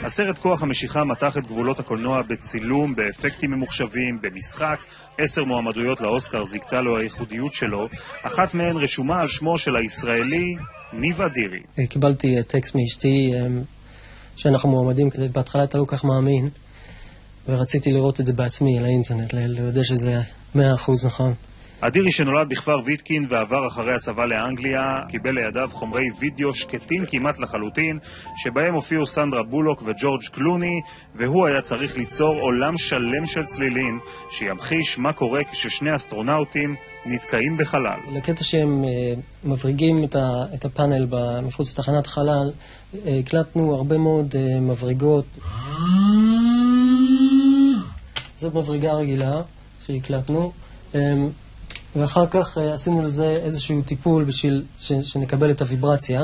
הסרט כוח המשיכה מתח את גבולות הקולנוע בצילום, באפקטים ממוחשבים, במשחק. 10 מועמדויות לאוסקר זיכתה לו הייחודיות שלו. אחת מהן רשומה על שמו של הישראלי ניב אדירי. קיבלתי טקסט מאשתי שאנחנו מועמדים כזה, בהתחלה אתה לא כך מאמין, ורציתי לראות את זה בעצמי על האינטרנט, ליודע שזה 100% נכון. אדירי שנולד בכפר ויטקין ועבר אחרי הצבא לאנגליה, קיבל לידיו חומרי וידאו שקטים כמעט לחלוטין, שבהם הופיעו סנדרה בולוק וג'ורג' קלוני, והוא היה צריך ליצור עולם שלם של צלילים, שימחיש מה קורה כששני אסטרונאוטים נתקעים בחלל. לקטע שהם מבריגים את הפאנל מחוץ לתחנת חלל, הקלטנו הרבה מאוד מבריגות. זאת מבריגה רגילה שהקלטנו, ואחר כך עשינו לזה איזשהו טיפול בשביל שנקבל את הוויברציה.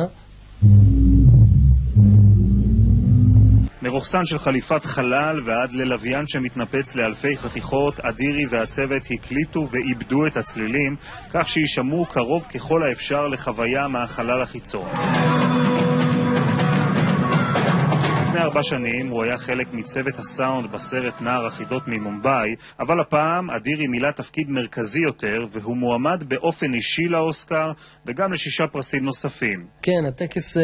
מרוחסן של חליפת חלל ועד ללוויין שמתנפץ לאלפי חתיכות, אדירי והצוות הקליטו ואיבדו את הצלילים, כך שישמעו קרוב ככל האפשר לחוויה מהחלל החיצון. לפני 4 שנים הוא היה חלק מצוות הסאונד בסרט נער החידות ממומביי, אבל הפעם אדירי מילא תפקיד מרכזי יותר, והוא מועמד באופן אישי לאוסקר וגם ל6 פרסים נוספים. כן, הטקס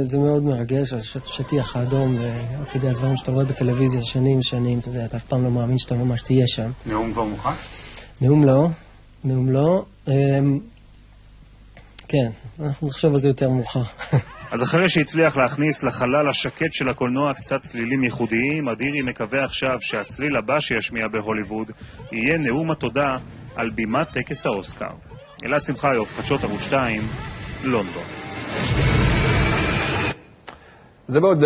זה מאוד מרגש, השטיח האדום, ואתה יודע, דברים שאתה רואה בטלוויזיה שנים, אתה יודע, אתה אף פעם לא מאמין שאתה ממש תהיה שם. נאום כבר מוכן? נאום לא. כן, אנחנו נחשוב על זה יותר מאוחר. אז אחרי שהצליח להכניס לחלל השקט של הקולנוע קצת צלילים ייחודיים, אדירי מקווה עכשיו שהצליל הבא שישמיע בהוליווד יהיה נאום התודה על בימת טקס האוסקר. אלעד שמחיוב, חדשות ערוץ 2, לונדון. זה בעוד